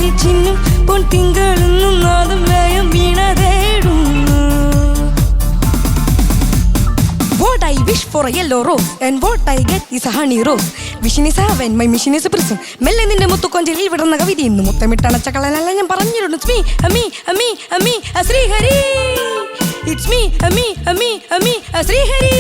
കരളി ചിന്നും പൊൻ തിങ്കളെന്നും നാദം ലയം വീണതേടുന്നു. What I wish for a yellow rose and what I get is a honey rose. Vision is heaven, my mission is a prison. മെല്ലെ നിന്റെ മുത്തുകൊഞ്ചലിൽ വിടുന്ന കവിത ഇന്ന് മുത്തമിട്ടണച്ച കളനല്ല ഞാൻ പറഞ്ഞിരുന്നു. It's me, me, me, me, Sreehari. It's me, me, me, Sreehari.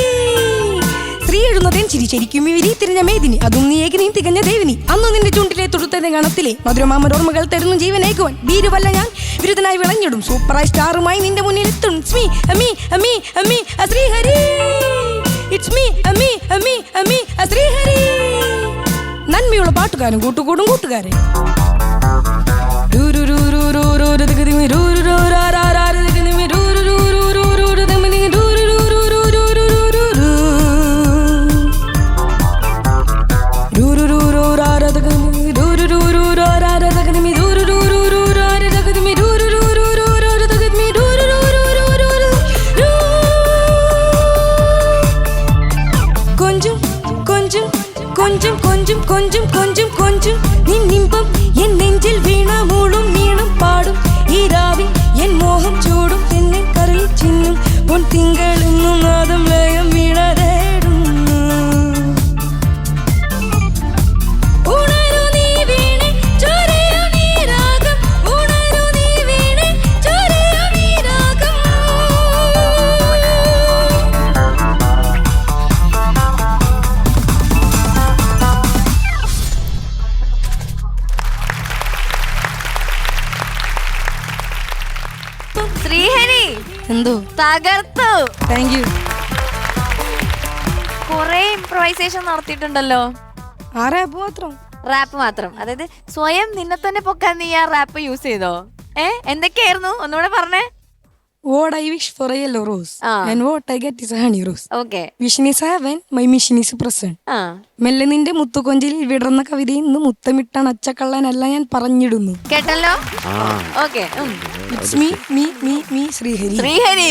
Shri എഴുന്നതേൻ ചിരി ശരിക്കും വിരി തിരിഞ്ഞ മേദിനി അതും നീ ഏകനീ തികഞ്ഞ ദേവിനി. അന്ന് നിന്റെ ചുണ്ടിലെ തൊടുത്തത് ഗണത്തിലെ മധുരമാമരോർമ്മകൾ തരുന്നു ജീവനേകുവാൻ. ബീരുവല്ല ഞാൻ വിരുദ്ധനായി വിളഞ്ഞിടും സൂപ്പറായി സ്റ്റാറുമായി നിന്റെ മുന്നിൽ എത്തും. It's me, me, me, Sreehari. It's me, me, Sreehari. നന്മയുള്ള പാട്ടുകാരൻ കൂട്ടുകൂടും കൂട്ടുകാരൻ. கொஞ்சம் கொஞ்சம் கொஞ்சம் கொஞ்சம் கொஞ்சம் நின் இன்பம் என் நெஞ்சில் வீணா மூடும் மீனம் பாடும் ஈராவில் என் மோகம் சூடும் என்னை கரளி சின்னும் பொன் திங்கள் இன்னும் நாதம் லயம் வீணதேடுന്നു. ഉണരു നീ വീണേ ചൊരിയു നീ രാഗം. ഉണരു നീ വീണേ ചൊരിയു നീ രാഗം. ശ്രീഹരി എന്തോ തകർത്തു. Thank you. കൊറേ ഇംപ്രവൈസേഷൻ നടത്തിയിട്ടുണ്ടല്ലോ. ആ റാപ്പ് മാത്രം? റാപ്പ് മാത്രം, അതായത് സ്വയം നിന്നെ തന്നെ പൊക്കാൻ നീ ആ റാപ്പ് യൂസ് ചെയ്തോ? എന്തൊക്കെയായിരുന്നു ഒന്നുകൂടെ പറഞ്ഞേ. What I wish for a yellow rose and what I get is a honey rose. Okay. Vision is heaven, my mission is present. മെല്ലെ നിന്റെ മുത്തുകൊഞ്ചലിൽ വിടർന്ന കവിത ഇന്ന് മുത്തമിട്ടണച്ച കള്ളനല്ല ഞാൻ പറഞ്ഞിടുന്നു. കേട്ടല്ലോ? Okay. It's me, me, Sreehari. Sreehari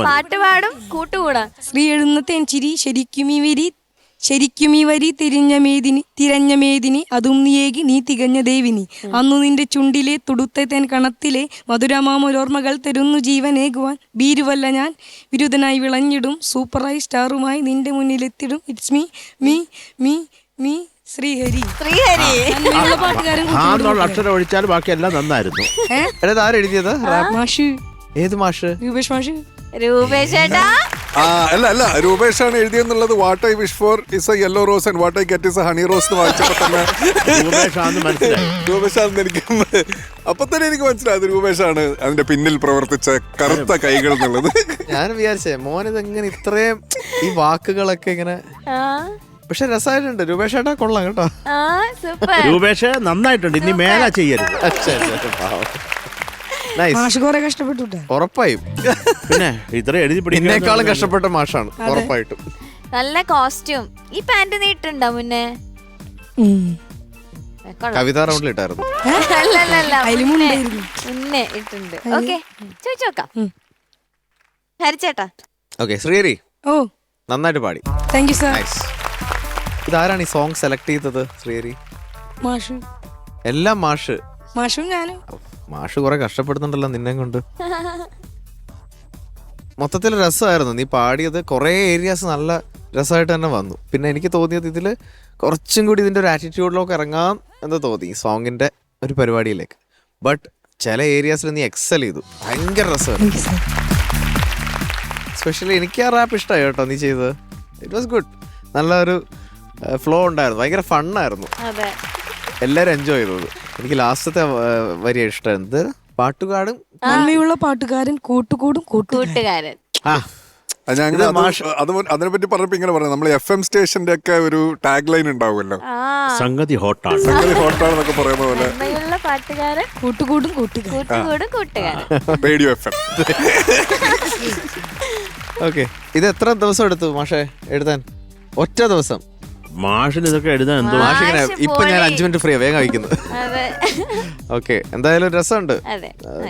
പാട്ട് പാടും കൂട്ടുകൂടാ. ശ്രീ എഴുന്ന തേൻ ചിരി ശരിക്കും ഈ വരി തിരഞ്ഞ മേദിനി അതും നീയേകി നീ തികഞ്ഞ ദേവിനി. അന്നു നിന്റെ ചുണ്ടിലെ തുടുത്ത തേൻ കണത്തിലെ മധുരമാമോർമ്മകൾ തരുന്നു ജീവനേകുവാൻ. ബീരുവല്ല ഞാൻ വിരുദ്ധനായി വിളഞ്ഞിടും സൂപ്പറായി സ്റ്റാറുമായി നിന്റെ മുന്നിലെത്തിടും. It's me, me, me, Sreehari. Sreehari പാട്ടുകാരൻ അക്ഷരം ഒഴിച്ചാൽ ബാക്കി എല്ലാം നന്നായിരുന്നു. ആരെഴുതിയത്? മാഷ്. ഏത് മാഷ്? രൂപേഷ് മാഷ്. രൂപേഷ് ചേട്ടാ. അല്ല രൂപേഷാണ് എഴുതിയെന്നുള്ളത്. What I wish for is a yellow rose and what I get is a honey rose എന്ന് വായിച്ചപ്പോ തന്നെ രൂപേഷാണെന്ന് അപ്പൊ തന്നെ എനിക്ക് മനസ്സിലായത് രൂപേഷാണ് അതിന്റെ പിന്നിൽ പ്രവർത്തിച്ച കറുത്ത കൈകൾ എന്നുള്ളത്. ഞാൻ വിചാരിച്ചേ മോനിതെങ്ങനെ ഇത്രയും ഈ വാക്കുകളൊക്കെ ഇങ്ങനെ, പക്ഷെ രസമായിട്ടുണ്ട്. രൂപേഷ് ഏട്ടാ കൊള്ളാം കേട്ടോ. രൂപേഷ് നന്നായിട്ടുണ്ട്. ഇനി മേല ചെയ്യരുത്. ഉറപ്പായും പിന്നെ ഇത്ര എഴുതി പിന്നേക്കാളും കഷ്ടപ്പെട്ട മാഷാണ് ഉറപ്പായിട്ടും. നല്ല കോസ്റ്റ്യൂം. ഈ പാന്റ് നീട്ടുണ്ടോ മുന്നേ? കവിതാ റൗണ്ടിൽ ഇട്ടായിരുന്നു. മുന്നേ ഇട്ടുണ്ട്. ഓക്കെ, ചോദിച്ചോക്കാം. ഹരിച്ചേട്ടാ. ഓക്കെ ശ്രീഹരി, ഓ നന്നായിട്ട് പാടി. Thank you sir. ഇതാരാണ് ഈ സോങ് സെലക്ട് ചെയ്തത്? ശ്രീഹരി? മാഷ്. എല്ലാം മാഷ്. മാഷും ഞാനും. മാഷ് കുറെ കഷ്ടപ്പെടുന്നുണ്ടല്ലോ നിന്നെ കൊണ്ട്. മൊത്തത്തിൽ രസമായിരുന്നു നീ പാടിയത്. കുറെ ഏരിയാസ് നല്ല രസമായിട്ട് തന്നെ വന്നു. പിന്നെ എനിക്ക് തോന്നിയത് ഇതില് കുറച്ചും കൂടി ഇതിന്റെ ഒരു ആറ്റിറ്റ്യൂഡിലൊക്കെ ഇറങ്ങാൻ എന്ന് തോന്നി ഈ സോങ്ങിന്റെ ഒരു പരിപാടിയിലേക്ക്. ബട്ട് ചില ഏരിയാസിൽ നീ എക്സൽ ചെയ്തു. ഭയങ്കര രസമായിരുന്നു. എസ്പെഷ്യലി എനിക്ക് ആ റാപ്പ് ഇഷ്ടമായി കേട്ടോ നീ ചെയ്തത്. It was good. നല്ലൊരു ഫ്ലോ ഉണ്ടായിരുന്നു. ഭയങ്കര ഫണ്ണായിരുന്നു. എല്ലാരും എൻജോയ് ചെയ്തത്. എനിക്ക് ലാസ്റ്റത്തെ വരി ഇഷ്ടമായിരുന്നത്. പാട്ടുകാടും നന്മയുള്ള പാട്ടുകാരൻ കൂട്ടുകൂടും കൂട്ടുകാരൻ. അതിനെപ്പറ്റി പറഞ്ഞപ്പോ ഇങ്ങനെ പറഞ്ഞു, നമ്മൾ FM സ്റ്റേഷന്റെ ഒക്കെ ഒരു ടാഗ് ലൈൻ ഉണ്ടാവുമല്ലോ, സംഗതി ഹോട്ടാണ് എന്നൊക്കെ പറയുന്ന പോലെ കൂട്ടുകൂടും കൂട്ടുകാരൻ. Radio FM. ഓക്കെ, ഇത് എത്ര ദിവസം എടുത്തു മാഷെ എഴുതാൻ? ഒറ്റ ദിവസം? മാഷിന് ഇതൊക്കെ എഴുതാൻ എന്തോ. മാഷിങ്ങനെ ഇപ്പൊ ഞാൻ 5 മിനിറ്റ് ഫ്രീ വേഗം കഴിക്കുന്നത്. ഓക്കെ, എന്തായാലും രസമുണ്ട്.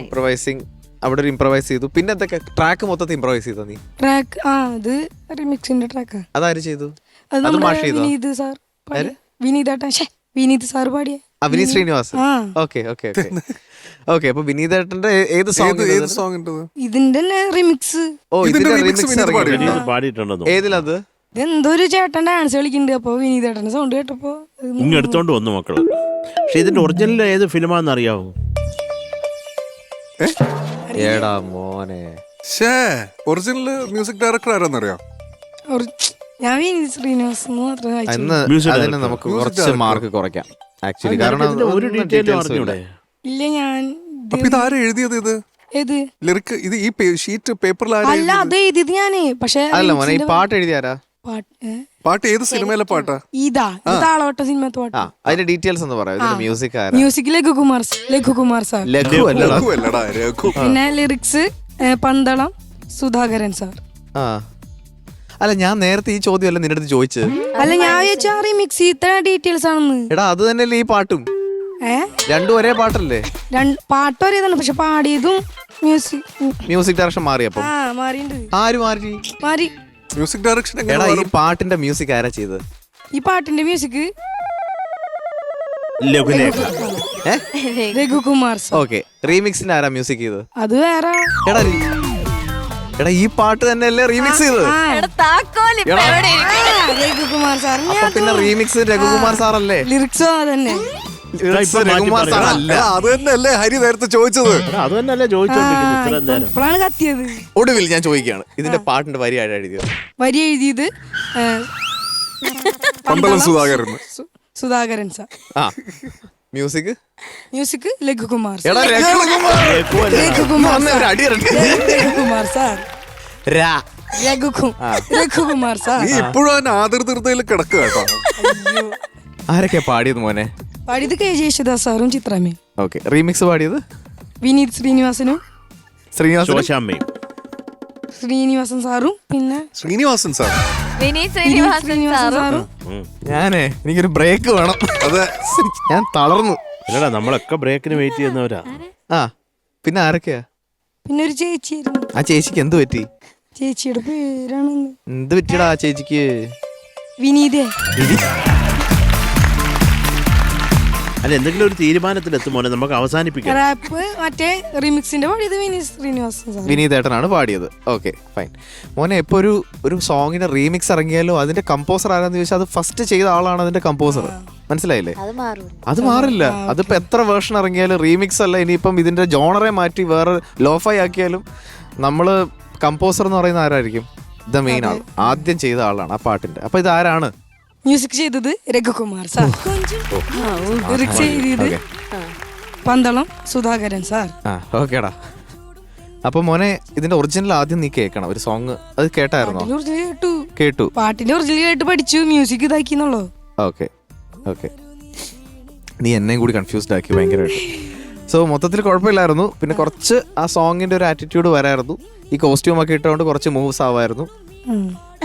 ഇംപ്രവൈസിങ്, അവിടെ ഒരു ഇംപ്രവൈസ് ചെയ്തു. പിന്നെ എന്തൊക്കെ ട്രാക്ക് മൊത്തത്തിൽ ഇംപ്രവൈസ് ചെയ്തോ നീ? ട്രാക്ക് അത് റിമിക്സിന്റെ ട്രാക്കാ. അതാര് ചെയ്തു? വിനീത് സാർ പാടിയ. വിനീത് ശ്രീനിവാസൻ. ആ. Okay okay okay okay. അപ്പൊ വിനീതേട്ടന്റെ ഏത് സോങ്? ഏത് സോങ് ഉണ്ടത്? ഇതിന്റെ റിമിക്സ്. ഓ, ഇതിന്റെ ഇതിന്റെ remix remix വിനീത് ഇറങ്ങിയിട്ടുണ്ട്. വിനീത് പാടിയിട്ടുണ്ടെന്നോ? ഏതിലത്? ഇതെന്തോ ഒരു ചേട്ടൻ ഡാൻസ് കളിക്കുന്നുണ്ട്. അപ്പൊ വിനീതേട്ടന്റെ സൗണ്ട് കേട്ടപ്പോ ഇങ്ങ് എടുത്തോണ്ട് വന്നു മക്കള്. പക്ഷെ ഇതിന്റെ ഒറിജിനൽ ഏത് ഫിലിമാന്ന് അറിയാവോ? ഏടാ മോനെ. ഒറിജിനൽ മ്യൂസിക് ഡയറക്ടർ ആരാന്നറിയോ? ഞാൻ വിനീത് ശ്രീനിവാസൻ മാത്രം വായിച്ചു. ഇന്ന് Music അതിന് director. നമുക്ക് Music കുറച്ച് director. മാർക്ക് കുറയ്ക്കാം ആക്ച്വലി. അതിന്റെ കാരണം ഇതിന്റെ ഒരു ഒന്നും ഡീറ്റെയിലും details അറിഞ്ഞൂടെ? ഇല്ല. ഇല്ല ഞാൻ അപ്പൊ ഇത് ആരാ എഴുതിയത്? ഇത് ഏത് ലിറിക്ക് ഇത് ഈ ഷീറ്റ് പേപ്പറിൽ ആരാ അല്ല എഴുതിയത്? അത് എഴുതിയത് ഞാന്. പക്ഷെ അല്ല മോനെ, ഈ പാട്ട് എഴുതിയാരാ? പാട്ട് ഏത് സിനിമയിലെ പാട്ടാ? ഇതാ താളോട്ട സിനിമത്തെ ആ, പാട്ട്. അതിന്റെ ഡീറ്റെയിൽസ് ഒന്ന് പറയാം. ഇതിന്റെ മ്യൂസിക് ആരാ? Music Laghukumar sir. ലഘു അല്ലടാ. രഘു അല്ലടാ, രഘു. പിന്നെ ലിറിക്സ് പന്തളം സുധാകരൻ സാർ. ആ, അല്ല ഞാൻ നേരത്തെ ഈ ചോദ്യമല്ല നിന്റെ അടുത്ത് ചോദിച്ചത്. അല്ല ഞാൻ വിചാരിച്ചു ആ റിമിക്സ് ഇത്ര ഡീറ്റെയിൽസ് ആണെന്ന്. എടാ അത് തന്നെയല്ലേ ഈ പാട്ടും? രണ്ടും ഒരേ പാട്ടല്ലേ? പാട്ട് ഒരേതാണ് പക്ഷെ പാടിയതും മ്യൂസിക് ഡയറക്ഷൻ മാറിയപ്പോ ആ മാറിയിട്ടുണ്ട്. ആര് മാറി? മാറി. മ്യൂസിക് ഡയറക്ഷൻ എടാ എങ്ങനെ ഈ പാട്ടിന്റെ മ്യൂസിക് ആരാ ചെയ്തത്? ഈ പാട്ടിന്റെ മ്യൂസിക് ലഘുലേഖ. രഘുകുമാർ സാർ. ഓക്കെ. റീമിക്സിന് ആരാ മ്യൂസിക് ചെയ്തത്? അത് വേറെ. എടാ എടാ ഈ പാട്ട് തന്നെയല്ലേ റീമിക്സ് ചെയ്തത്? രഘുകുമാർ സാർ. അപ്പൊ പിന്നെ റീമിക്സ് രഘുകുമാർ സാറല്ലേ? ലിറിക്സോ അതന്നെ. Lyrics രഘുകുമാർ സാറല്ല. അത് തന്നെയല്ലേ ഹരി നേരത്തെ ചോദിച്ചത്? എടാ, അത് തന്നെയല്ലേ ചോദിച്ചോണ്ടിരിക്കുന്നത് ഇത്ര നേരം. ഇപ്പോഴാണ് കത്തിയത്. ഒടുവിൽ ഞാൻ ചോദിക്കുകയാണ്, ഇതിന്റെ പാട്ടിന്റെ വരി ആരാ എഴുതിയത്? വരി എഴുതിയത് പന്തളം സുധാകരൻ. സുധാകരൻ സാർ. ആ, മ്യൂസിക് മ്യൂസിക് ലഘുകുമാർ സാർ. എടാ രഘുകുമാർ. രഘുകുമാർ വന്ന് ഒരു അടി ഇറക്കി. രഘുകുമാർ സാർ. രാ. രഘുകുമാർ സാർ. നീ ഇപ്പോഴും ആദൃതയിൽ കിടക്കുക കേട്ടോ. ആരൊക്കെയാ പാടിയത് മോനെ? പാടിയത് കെ യേശുദാസ് സാറും ചിത്രമേ. ഓക്കെ. റീമിക്സ് പാടിയത് വിനീത് ശ്രീനിവാസനും ശ്രീനിവാസൻ സാറും പിന്നെ ശ്രീനിവാസൻ സാർ. വിനീത് ശ്രീനിവാസൻ ശ്രീനിവാസൻ സാറും. ഞാനേ എനിക്കൊരു ബ്രേക്ക് വേണം. അതെ, ഞാൻ തളർന്നു. അല്ലടാ നമ്മളൊക്കെ ബ്രേക്കിന് വെയിറ്റ് ചെയ്യുന്നവരാ. ആ, പിന്നെ ആരൊക്കെയാ? പിന്നെ ഒരു ചേച്ചിയായിരുന്നു. ആ ചേച്ചിക്ക് എന്ത് പറ്റി? ചേച്ചിയുടെ പേരാണ് എന്ത് പറ്റിയടാ ആ ചേച്ചിക്ക്? വിനീതേ. അല്ല എന്തെങ്കിലും ഒരു തീരുമാനത്തിലെത്തും മോനെ, നമുക്ക് അവസാനിപ്പിക്കാം. റാപ്പ് മറ്റേ റിമിക്സിന്റെ പാടിയത് വിനീത് ശ്രീനിവാസൻ സാർ. വിനീതേട്ടനാണ് പാടിയത്. Okay fine. മോനെ എപ്പോ ഒരു സോങ്ങിന്റെ റീമിക്സ് ഇറങ്ങിയാലോ അതിന്റെ കമ്പോസർ ആരാന്ന് ചോദിച്ചാൽ അത് ഫസ്റ്റ് ചെയ്ത ആളാണ് അതിന്റെ കമ്പോസർ. മനസ്സിലായില്ലേ? അത് മാറില്ല. അതിപ്പോ എത്ര വേർഷൻ ഇറങ്ങിയാലും റീമിക്സ് അല്ല. ഇനിയിപ്പം ഇതിന്റെ ജോണറെ മാറ്റി വേറെ ലോഫൈ ആക്കിയാലും നമ്മള് കമ്പോസർ എന്ന് പറയുന്ന ആരായിരിക്കും? ദ മെയിൻ ആൾ, ആദ്യം ചെയ്ത ആളാണ് ആ പാട്ടിന്റെ. അപ്പൊ ഇത് ആരാണ്? മ്യൂസിക് ചെയ്തത് രഘുകുമാർ സാർ. ലിറിക്സ് എഴുതിയത് പന്തളം സുധാകരൻ സാർ. ആ ഓക്കേടാ. അപ്പൊ മോനെ ഇതിന്റെ ഒറിജിനൽ ആദ്യം നീ കേൾക്കണം ഒരു സോങ്. അത് കേട്ടായിരുന്നോ? ഒറിജിനൽ കേട്ടു. കേട്ടു. പാട്ടിന്റെ ഒറിജിനൽ കേട്ട് പഠിച്ചു. മ്യൂസിക് ഇതാക്കിന്നുള്ളൂ. Okay okay. നീ എന്നെയും കൂടി കൺഫ്യൂസ്ഡ് ആക്കി ഭയങ്കരമായിട്ട്. സോ മൊത്തത്തിൽ കുഴപ്പമില്ലായിരുന്നു. പിന്നെ കുറച്ച് ആ സോങ്ങിന്റെ ഒരു ആറ്റിറ്റ്യൂഡ് വരായിരുന്നു. ഈ കോസ്റ്റ്യൂം ഒക്കെ ഇട്ടുകൊണ്ട് കുറച്ച് മൂവ്സ് ആവായിരുന്നു.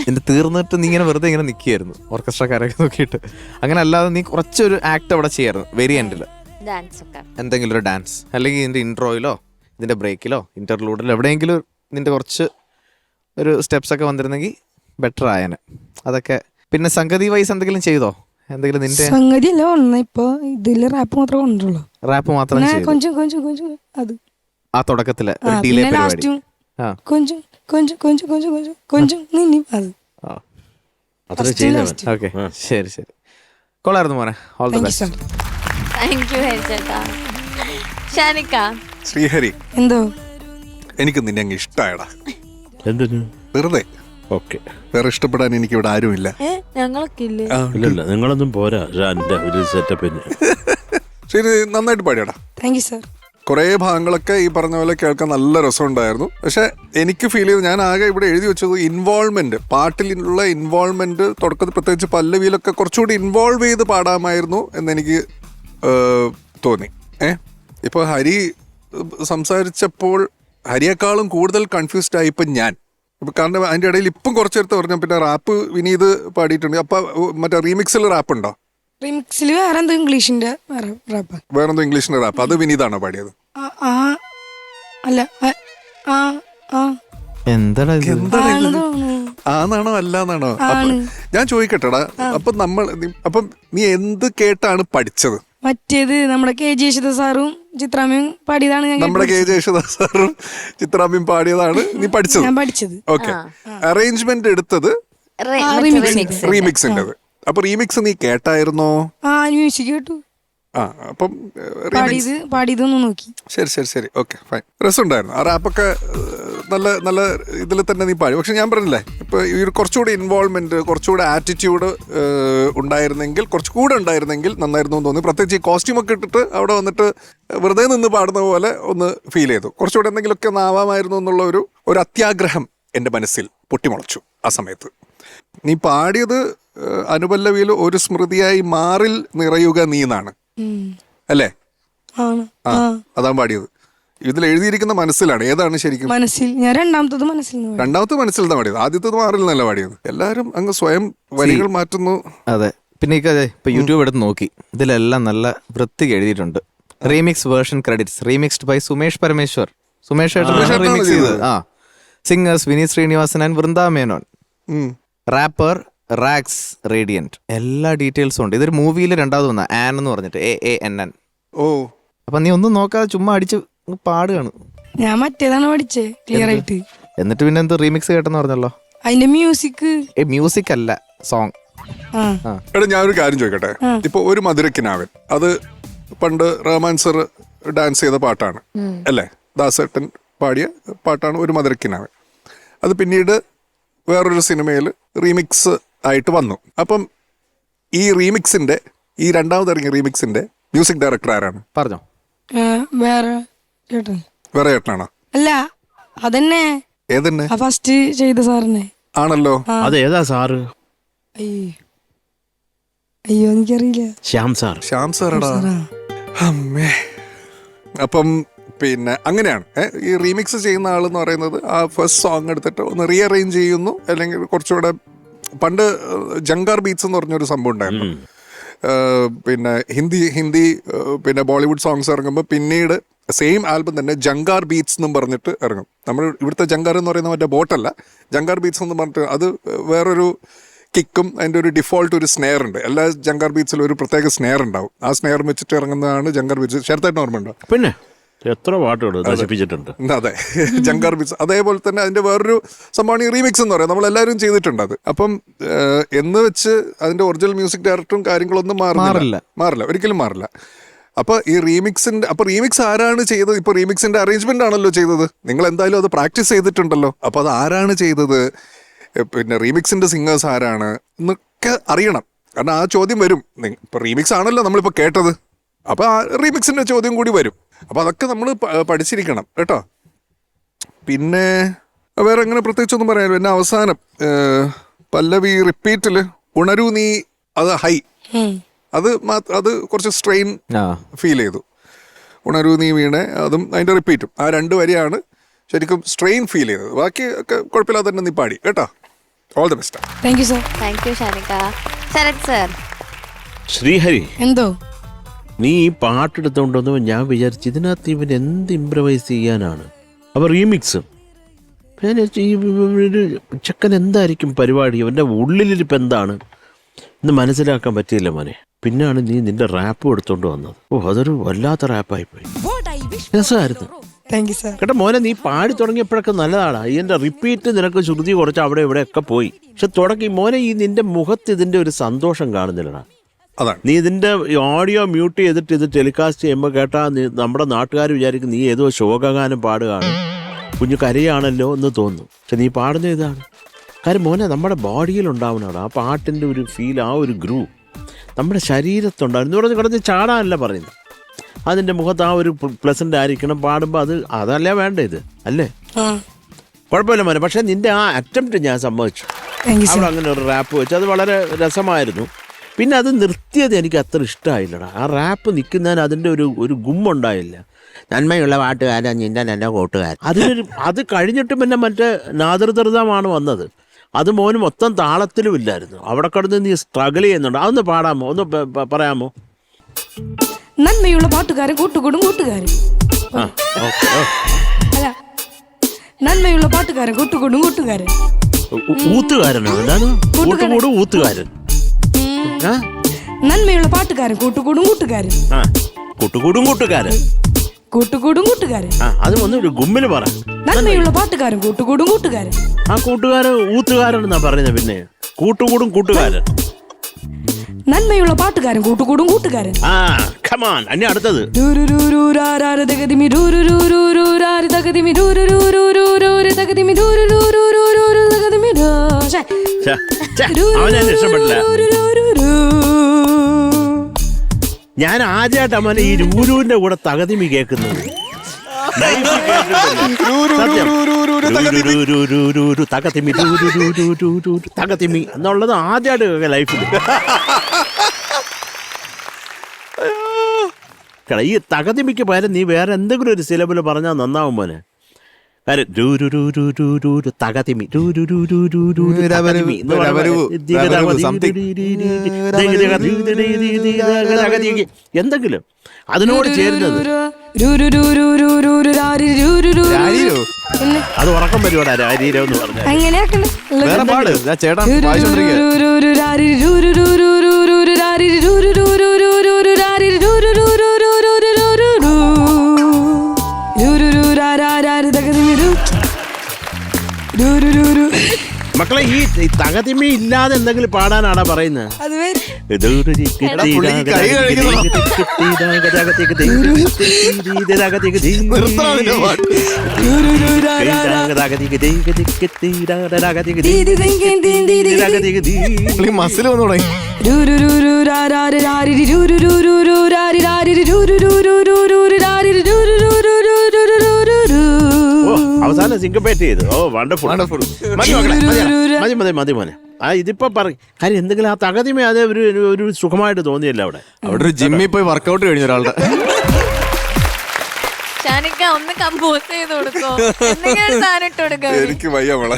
ഇതിന്റെ തീർന്നിട്ട് നീ ഇങ്ങനെ വെറുതെ ഇങ്ങനെ നിൽക്കുകയായിരുന്നു ഓർക്കസ്ട്രക്കാരൊക്കെ നോക്കിയിട്ട്. അങ്ങനെ അല്ലാതെ നീ കുറച്ചൊരു ആക്ട് അവിടെ ചെയ്യായിരുന്നു വെരി എൻഡില്. എന്തെങ്കിലും ഒരു ഡാൻസ് അല്ലെങ്കിൽ ഇതിന്റെ ഇൻട്രോയിലോ ഇതിന്റെ ബ്രേക്കിലോ ഇന്റർലൂഡിലോ എവിടെയെങ്കിലും നിന്റെ കുറച്ച് ഒരു സ്റ്റെപ്സ് ഒക്കെ വന്നിരുന്നെങ്കിൽ ബെറ്റർ ആയേനെ. അതൊക്കെ. പിന്നെ സംഗതി വൈസ് എന്തെങ്കിലും ചെയ്തോ? എന്തെങ്കിലും നിന്റെ സംഗതി അല്ല വന്ന ഇപ്പൊ ഇതില് റാപ്പ് മാത്രമേ കൊണ്ടുള്ളൂ. റാപ്പ് മാത്രം ചെയ്തു. കൊഞ്ചം കൊഞ്ചം കൊഞ്ചം അത് ആ തുടക്കത്തിലെ ഡിലേ പരിപാടി. കൊഞ്ചം കൊഞ്ചം കൊഞ്ചം കൊഞ്ചം കൊഞ്ചം കൊഞ്ചം നിന്നി അത്. അത്ര ചെയ്താൽ ഓക്കെ ശരി ശരി. കൊള്ളായിരുന്നു മോനെ. All the best. ശ്രീഹരി, എന്തോ എനിക്ക് നിന്നെ അങ്ങ് ഇഷ്ടായടാ. എന്തിനു? വെറുതെ. ഓക്കെ. വേറെ ഇഷ്ടപ്പെടാൻ എനിക്ക് ഇവിടെ ആരുമില്ല. ഞങ്ങളൊക്കെ ഇല്ലേ? ഇല്ലല്ല നിങ്ങളൊന്നും പോരാ ഷാന്റെ ഒരു സെറ്റപ്പിന്. ശരി, നന്നായിട്ട് പാടിയടാ. Thank you sir. കുറേ ഭാഗങ്ങളൊക്കെ ഈ പറഞ്ഞ പോലെ കേൾക്കാൻ നല്ല രസമുണ്ടായിരുന്നു. പക്ഷെ എനിക്ക് ഫീൽ ചെയ്തു, ഞാൻ ആകെ ഇവിടെ എഴുതി വെച്ചത് ഇൻവോൾവ്മെന്റ്, പാട്ടിലുള്ള ഇൻവോൾവ്മെന്റ് തുടക്കത്തിൽ പ്രത്യേകിച്ച് പല്ലവിയിലൊക്കെ കുറച്ചുകൂടി ഇൻവോൾവ് ചെയ്ത് പാടാമായിരുന്നു എന്നെനിക്ക് തോന്നി. ഇപ്പോൾ ഹരി സംസാരിച്ചപ്പോൾ ഹരിയേക്കാളും കൂടുതൽ കൺഫ്യൂസ്ഡ് ആയി ഇപ്പം ഞാൻ. കാരണം അതിൻ്റെ ഇടയിൽ ഇപ്പം കുറച്ച് നേരത്തെ പറഞ്ഞു പിന്നെ റാപ്പ് വിനീത് പാടിയിട്ടുണ്ട്. അപ്പം മറ്റേ റീമിക്സിൽ റാപ്പ് ഉണ്ടോ? റിമിക്സിൽ വേറെ എന്തോ ഇംഗ്ലീഷിന്റെ റാപ്പ്. വേറെന്തോ ഇംഗ്ലീഷിന്റെ റാപ്പ്. അത് വിനീതാണോ പാടിയത്? അല്ല ആന്നാണോ അല്ലാന്നാണോ? ഞാൻ ചോദിക്കട്ടെടാ, അപ്പം നീ എന്ത് കേട്ടാണ് പഠിച്ചത്? മറ്റേത് നമ്മുടെ KG യേശുദാസ് സാറും ചിത്രാമ്മയും പാടിയതാണ് ഞാൻ നമ്മുടെ KG യേശുദാസ് സാറും ചിത്രാമ്മയും പാടിയതാണ് നീ പഠിച്ചത്. ഞാൻ പഠിച്ചത്. ഓക്കെ. അറേഞ്ച്മെന്റ് എടുത്തത് റീമിക്സിൻ്റെത്. അപ്പൊ റീമിക്സ് നീ കേട്ടായിരുന്നോ? മ്യൂസിക് കേട്ടു. അപ്പം പാടിയതൊന്നും നോക്കി. ശരി ഓക്കെ ഫൈൻ. രസമുണ്ടായിരുന്നു ആ റാപ്പൊക്കെ. നല്ല നല്ല ഇതിൽ തന്നെ നീ പാടി. പക്ഷെ ഞാൻ പറഞ്ഞില്ലേ, ഇപ്പൊ ഈ ഒരു കുറച്ചുകൂടി ഇൻവോൾവ്മെന്റ്, കുറച്ചുകൂടി ആറ്റിറ്റ്യൂഡ് കുറച്ചുകൂടെ ഉണ്ടായിരുന്നെങ്കിൽ നന്നായിരുന്നു എന്ന് തോന്നി. പ്രത്യേകിച്ച് ഈ കോസ്റ്റ്യൂമൊക്കെ ഇട്ടിട്ട് അവിടെ വന്നിട്ട് വെറുതെ നിന്ന് പാടുന്ന പോലെ ഒന്ന് ഫീൽ ചെയ്തു. കുറച്ചുകൂടെ എന്തെങ്കിലുമൊക്കെ ആവാമായിരുന്നു എന്നുള്ള ഒരു അത്യാഗ്രഹം എൻ്റെ മനസ്സിൽ പൊട്ടിമുളച്ചു ആ സമയത്ത്. നീ പാടിയത് അനുപല്ലവിയിൽ ഒരു സ്മൃതിയായി മാറിൽ നിറയുക നീ എന്നാണ് അല്ലേ? അതാ പാടിയത്. ഇതിൽ എഴുതിയിരിക്കുന്ന മനസ്സിലാണ്. ഏതാണ് ശരിക്കും മനസ്സിൽ? ഞാൻ രണ്ടാമത്തെ മനസ്സിൽ പാടിയത്. ആദ്യത്തത് മാറിൽ നിന്നല്ല പാടിയത്. എല്ലാരും അങ്ങ് സ്വയം വരികൾ മാറ്റുന്നു. അതെ. പിന്നെ ഇപ്പൊ യൂട്യൂബ് എടുത്ത് നോക്കി, ഇതിലെല്ലാം നല്ല വൃത്തിക്ക് എഴുതിയിട്ടുണ്ട്. Remix version credits remixed by Sumesh Parameshwar. Sumesh remix ചെയ്തത്. Singers Vineeth Sreenivasan and Vrinda Menon. Rapper Rax Radiant. എല്ലാ ഡീറ്റെയിൽസും ഉണ്ട്. ഇതൊരു മൂവിയിൽ രണ്ടാമത് വന്ന ആൻ എന്ന് പറഞ്ഞിട്ട് AANN. അപ്പൊ നീ ഒന്നും നോക്കാതെ ചുമ്മാ അടിച്ച് പാടുകയാണ്. ഞാൻ മറ്റേതാണ് പഠിച്ചേ ക്ലിയർ ആയിട്ട്. എന്നിട്ട് പിന്നെ എന്ത് റീമിക്സ് കേട്ടെന്ന് പറഞ്ഞല്ലോ? അതിന്റെ മ്യൂസിക് അല്ല, സോങ്. എടാ ഞാനൊരു കാര്യം ചോദിക്കട്ടെ. ഇപ്പൊ ഒരു മധുരക്കിനാവൻ, അത് പണ്ട് റഹ്മാൻ സർ ഡാൻസ് ചെയ്ത പാട്ടാണ് അല്ലേ? ദാസേട്ടൻ പാടിയ പാട്ടാണ് ഒരു മധുരക്കിനാവൻ. അത് പിന്നീട് വേറൊരു സിനിമയിൽ റീമിക്സ് ആയിട്ട് വന്നു. അപ്പം ഈ റീമിക്സിന്റെ, ഈ രണ്ടാമതിറങ്ങിയ റീമിക്സിന്റെ മ്യൂസിക് ഡയറക്ടർ ആരാണ്? പറഞ്ഞോ. വേറെ ചേട്ടനാണോ? അല്ല, അതന്നെ. ഏതന്നെ? ഫസ്റ്റ് ചെയ്ത സാറിനെ ആണല്ലോ. അതേതാ സാറ്? അയ്യോ എനിക്കറിയില്ല. ശ്യാം സാറടാ. അമ്മേ. അപ്പം പിന്നെ അങ്ങനെയാണ് ഈ റീമിക്സ് ചെയ്യുന്ന ആളെന്ന് പറയുന്നത് ആ ഫസ്റ്റ് സോങ് എടുത്തിട്ട് ഒന്ന് റീഅറേഞ്ച് ചെയ്യുന്നു. അല്ലെങ്കിൽ കുറച്ചുകൂടെ പണ്ട് ജങ്കാർ ബീറ്റ്സ് എന്ന് പറഞ്ഞൊരു സംഭവം ഉണ്ടായിരുന്നു. പിന്നെ ഹിന്ദി പിന്നെ ബോളിവുഡ് സോങ്സ് ഇറങ്ങുമ്പോൾ പിന്നീട് സെയിം ആൽബം തന്നെ ജങ്കാർ ബീറ്റ്സ് എന്നും പറഞ്ഞിട്ട് ഇറങ്ങും. നമ്മൾ ഇവിടുത്തെ ജങ്കാർ എന്ന് പറയുന്ന മറ്റേ ബോട്ടല്ല, ജങ്കാർ ബീറ്റ്സ് എന്ന് പറഞ്ഞിട്ട് അത് വേറൊരു കിക്കും അതിൻ്റെ ഒരു ഡിഫോൾട്ട് ഒരു സ്നെയർ ഉണ്ട്. എല്ലാ ജങ്കാർ ബീറ്റ്സിലും ഒരു പ്രത്യേക സ്നെയർ ഉണ്ടാവും. ആ സ്നെയർ വെച്ചിട്ട് ഇറങ്ങുന്നതാണ് ജങ്കാർ ബീറ്റ്സ്. ചേർത്തായിട്ട് ഓർമ്മ ഉണ്ടോ? പിന്നെ എത്ര പാട്ടുകൾ നശിപ്പിച്ചിട്ടുണ്ട്. അതെ, ജങ്കാർ ബീറ്റ്സ്. അതേപോലെ തന്നെ അതിന്റെ വേറൊരു സംഭവമാണ് ഈ റീമിക്സ് എന്ന് പറയുന്നത്. നമ്മളെല്ലാവരും ചെയ്തിട്ടുണ്ട് അത്. അപ്പം എന്ന് വെച്ച് അതിന്റെ ഒറിജിനൽ മ്യൂസിക് ഡയറക്ടറും കാര്യങ്ങളൊന്നും മാറില്ല, ഒരിക്കലും മാറില്ല. അപ്പൊ ഈ റീമിക്സ് ആരാണ് ചെയ്തത്? ഇപ്പൊ റീമിക്സിന്റെ അറേഞ്ച്മെന്റ് ആണല്ലോ ചെയ്തത്. നിങ്ങൾ എന്തായാലും അത് പ്രാക്ടീസ് ചെയ്തിട്ടുണ്ടല്ലോ. അപ്പൊ അത് ആരാണ് ചെയ്തത്, പിന്നെ റീമിക്സിന്റെ സിംഗേഴ്സ് ആരാണ് എന്നൊക്കെ അറിയണം. കാരണം ആ ചോദ്യം വരും. ഇപ്പൊ റീമിക്സ് ആണല്ലോ നമ്മളിപ്പോ കേട്ടത്, അപ്പൊ ആ റീമിക്സിന്റെ ചോദ്യം കൂടി വരും. അപ്പൊ അതൊക്കെ നമ്മൾ പഠിച്ചിരിക്കണം കേട്ടോ. പിന്നെ വേറെ അങ്ങനെ പ്രത്യേകിച്ചൊന്നും പറയാനില്ല. പിന്നെ അവസാനം പല്ലവി റിപ്പീറ്റില് ഉണരൂ നീ, അത് ഹൈ, അത് കുറച്ച് സ്ട്രെയിൻ ഫീൽ ചെയ്തു. ഉണരൂ നീ വീണെ, അതും അതിന്റെ റിപ്പീറ്റും, ആ 2 വരിയാണ് ശരിക്കും സ്ട്രെയിൻ ഫീൽ ചെയ്തത്. ബാക്കി ഒക്കെ കുഴപ്പമില്ലാതെ തന്നെ നീ പാടി കേട്ടോ. All the best. Thank you sir. Thank you Shanika. Sarath sir. Sreehari, എന്തോ നീ ഈ പാട്ടെടുത്തോണ്ടോ ഞാൻ വിചാരിച്ചു ഇതിനകത്ത് ഇവൻ എന്ത് ഇംപ്രവൈസ് ചെയ്യാനാണ്. അപ്പോൾ റീമിക്സ് ഈ ചെക്കൻ എന്തായിരിക്കും പരിപാടി, ഇവൻ്റെ ഉള്ളിലിരിപ്പ് എന്താണ് എന്ന് മനസ്സിലാക്കാൻ പറ്റിയില്ല മോനെ. പിന്നാണ് നീ നിന്റെ റാപ്പ് എടുത്തോണ്ട് വന്നത്. അതൊരു വല്ലാത്ത റാപ്പായിപ്പോയി. രസമായിരുന്നു കേട്ടോ മോനെ. നീ പാടി തുടങ്ങിയപ്പോഴൊക്കെ നല്ലതാണ്. ഇതിന്റെ റിപ്പീറ്റ് നിനക്ക് ശ്രുതി കുറച്ച് അവിടെ ഇവിടെയൊക്കെ പോയി. പക്ഷെ തുടങ്ങി മോനെ ഈ നിന്റെ മുഖത്ത് ഇതിന്റെ ഒരു സന്തോഷം കാണുന്നില്ലടാ. നീ ഇതിന്റെ ഓഡിയോ മ്യൂട്ട് ചെയ്തിട്ട് ഇത് ടെലികാസ്റ്റ് ചെയ്യുമ്പോൾ കേട്ടാ നമ്മുടെ നാട്ടുകാർ വിചാരിക്കും നീ ഏതോ ശോകഗാനം പാടുകയാണ്, കുഞ്ഞു കരയാണല്ലോ എന്ന് തോന്നും. പക്ഷെ നീ പാടുന്ന ഇതാണ് കാര്യം മോനെ. നമ്മുടെ ബോഡിയിൽ ഉണ്ടാവുന്നതാണ് ആ പാട്ടിൻ്റെ ഒരു ഫീൽ, ആ ഒരു ഗ്രൂവ് നമ്മുടെ ശരീരത്തുണ്ടാവും എന്ന് പറഞ്ഞ് കിടന്ന് ചാടാനല്ല പറയുന്നത്. അതിൻ്റെ മുഖത്ത് ആ ഒരു പ്ലസൻ്റ് ആയിരിക്കണം പാടുമ്പോൾ. അതല്ലേ വേണ്ടത് അല്ലേ? കുഴപ്പമില്ല മോനെ. പക്ഷെ നിന്റെ ആ അറ്റംപ്റ്റ് ഞാൻ സമ്മതിച്ചു. അവിടെ അങ്ങനെ ഒരു റാപ്പ് വെച്ച് അത് വളരെ രസമായിരുന്നു. പിന്നെ അത് നിർത്തിയത് എനിക്ക് അത്ര ഇഷ്ടമായില്ലടാ. ആ റാപ്പ് നിൽക്കുന്നതിന് അതിൻ്റെ ഒരു ഗുമ്മുണ്ടായില്ല. നന്മയുള്ള പാട്ടുകാരൻ നിന്റെ കൂട്ടുകാരൻ. അത് കഴിഞ്ഞിട്ട് പിന്നെ മറ്റേ നാദൃതൃതമാണ് വന്നത്. അത് മോന് മൊത്തം താളത്തിലും ഇല്ലായിരുന്നു. അവിടെ കിടന്ന് നീ സ്ട്രഗിൾ ചെയ്യുന്നുണ്ട്. അതൊന്ന് പാടാമോ, ഒന്ന് പറയാമോ? നന്മയുള്ള പാട്ടുകാരൻ കൂട്ടുകൂടും കൂട്ടുകാരൻ. അല്ല, നന്മയുള്ള പാട്ടുകാരൻ കൂട്ടുകൂടും കൂട്ടുകാരൻ. ഊത്തുകാരനോ? എന്താണ് കൂട്ടുകൂടും ഊത്തുകാരൻ? നന്മയുള്ള പാട്ടുകാരൻ കൂട്ടുകൂടും കൂട്ടുകാരൻ. ആ കൂട്ടുകൂടും കൂട്ടുകാരൻ. കൂട്ടുകൂടും കൂട്ടുകാരൻ. ആ അത് ഒന്ന് ഒരു ഗുമ്മില് പറ. നന്മയുള്ള പാട്ടുകാരൻ കൂട്ടുകൂടും കൂട്ടുകാരൻ. ആ കൂട്ടുകാരൻ ഊത്തുകാരൻ എന്നാ പറയുന്നത്. പിന്നെ കൂട്ടുകൂടും കൂട്ടുകാരൻ. നന്മയുള്ള പാട്ടുകാരൻ കൂട്ടുകൂടും കൂട്ടുകാരൻ. ആ കമാൻ. അനി അടുത്തത്. അവനെ ഇഷ്ടപ്പെട്ടില്ല. ഞാൻ ആദ്യമായിട്ട് അവനെ ഈ രൂരുവിന്റെ കൂടെ തകതിമി കേൾക്കുന്നത്. തകതിമി എന്നുള്ളത് ആദ്യമായിട്ട് ലൈഫിൽ. ഈ തകതിമിക്ക് പകരം നീ വേറെ എന്തെങ്കിലും ഒരു സിലബിൾ പറഞ്ഞാൽ നന്നാവും മോനെ. തകതിമി എന്തെങ്കിലും അതിനോട് ചേരുന്നത്. അത് ഉറക്കം പരിപാടാ രാരീരോ എന്ന് പറഞ്ഞാൽ. മക്കളെ ഈ തകതിമി ഇല്ലാതെ എന്തെങ്കിലും പാടാനാടാ പറയുന്നത്. മസിൽ വന്നു തുടങ്ങി. അവസാനം സിങ്കപ്പേറ്റ് ചെയ്തു. ഓ വണ്ടർഫുൾ. മതി മക്കളെ, മതി മതി മതി മോനെ. ആ ഇതിപ്പോ പറയും കാര്യം എന്തെങ്കിലും ആ തകതിമേ അത് ഒരു സുഖമായിട്ട് തോന്നിയല്ല അവിടെ. അവിടെ ഒരു ജിമ്മിൽ പോയി വർക്കൗട്ട് കഴിഞ്ഞ ഒരാളുടെ. ഒന്ന് കമ്പോസ് ചെയ്ത് കൊടുക്കോ, എനിക്ക് വയ്യ മോളെ.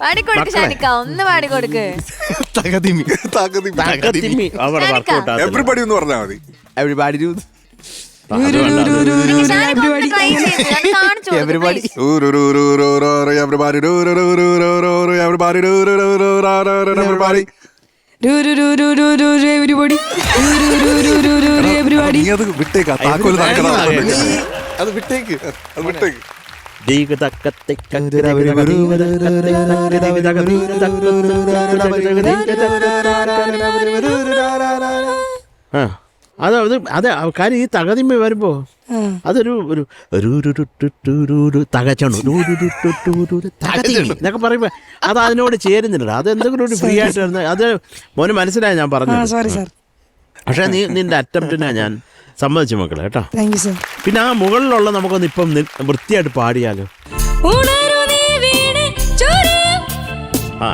പാടിക്കൊടുക്ക് ഷാനിക്ക, ഒന്ന് പാടിക്കൊടുക്ക്. തകതിമി തകതിമി അവിടെ വർക്കൗട്ട് ആകും. എവരിബഡി എന്ന് പറഞ്ഞാൽ മതി. എവരിബഡി ഡു everybody അത് വിട്ടേക്ക്. താക്കോല് അത് വിട്ടേക്ക്. അതെ കാര്യം ഈ തകതിമ വരുമ്പോ അതൊരു തകച്ചണു എന്നൊക്കെ പറയുമ്പോ അത് അതിനോട് ചേരുന്നില്ല. അത് എന്തെങ്കിലും ഒരു ഫ്രീ ആയിട്ട് വരുന്നത്. അത് മോന് മനസ്സിലായി ഞാൻ പറഞ്ഞു. പക്ഷെ നിന്റെ അറ്റംപ്റ്റിനാ ഞാൻ സമ്മതിച്ചു മക്കളെ കേട്ടോ. പിന്നെ ആ മുകളിലുള്ള നമുക്കൊന്ന് ഇപ്പം വൃത്തിയായിട്ട് പാടിയാലോ. ആ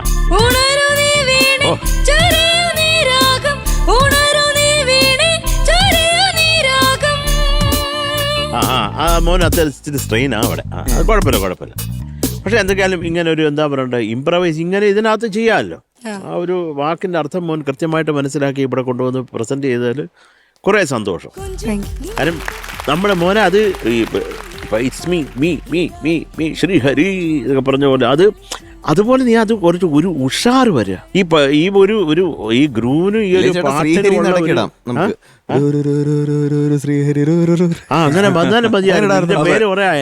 ആ മോൻ അത്യാവശ്യത്തിന് സ്ട്രെയിനാ അവിടെ. അത് കുഴപ്പമില്ല. പക്ഷെ എന്തൊക്കെയാലും ഇങ്ങനെ ഒരു എന്താ പറയണ്ടേ ഇംപ്രവൈസ് ഇങ്ങനെ ഇതിനകത്ത് ചെയ്യാമല്ലോ. ആ ഒരു വാക്കിൻ്റെ അർത്ഥം മോൻ കൃത്യമായിട്ട് മനസ്സിലാക്കി ഇവിടെ കൊണ്ടുവന്ന് പ്രസൻറ്റ് ചെയ്തതിൽ കുറേ സന്തോഷം. കാരണം നമ്മുടെ മോനെ അത് ഇറ്റ്സ് മീ ശ്രീഹരി എന്നൊക്കെ പറഞ്ഞ പോലെ അതുപോലെ നീ അത് കുറച്ച് ഒരു ഉഷാറ് വരിക. ഈ ഒരു ഈ ഗ്രൂവിനും ഈ ഒരു അങ്ങനെ വന്നാലും മതി. പേര് കുറെ ആയ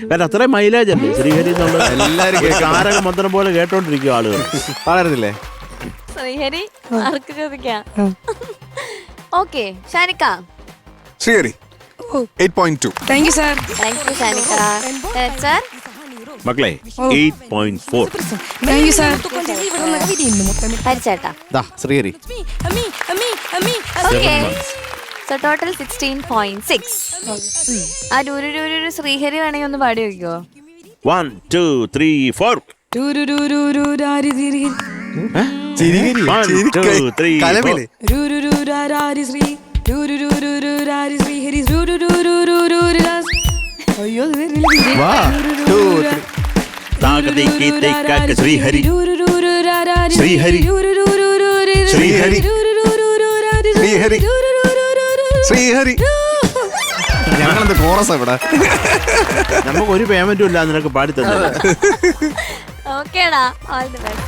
കാരണം അത്രയും മൈലേജ് അല്ലേ ശ്രീഹരി എന്നുള്ള. എല്ലാവരും താരക മന്ത്രം പോലെ കേട്ടോണ്ടിരിക്കും ആളുകൾ. പാടരുതില്ലേ ശ്രീഹരി ആർക്ക് ചോദിക്കാം. Okay Shanika. Sreehari 8.2. Thank you sir. Thank you Shanika. Sir മക്കളെ 8.4. Thank you sir. ഹരിച്ചേട്ടാ. ശ്രീഹരി. Okay so total 16.6. ആ ഒരു ശ്രീഹരി വേണമെങ്കിൽ ഒന്ന് പാടി നോക്കിക്കോ. 1 2 3 4. 1 2 3 ശ്രീഹരി ശ്രീഹരി ശ്രീഹരി ശ്രീഹരി ശ്രീഹരി. ഞങ്ങളെന്ത് കോറസ് ഇവിടെ. നമുക്ക് ഒരു പേയ്മെന്റും ഇല്ല നിനക്ക് പാടി തന്നെ. ഓക്കേടാ, ഓൾ ദി ബെസ്റ്റ്.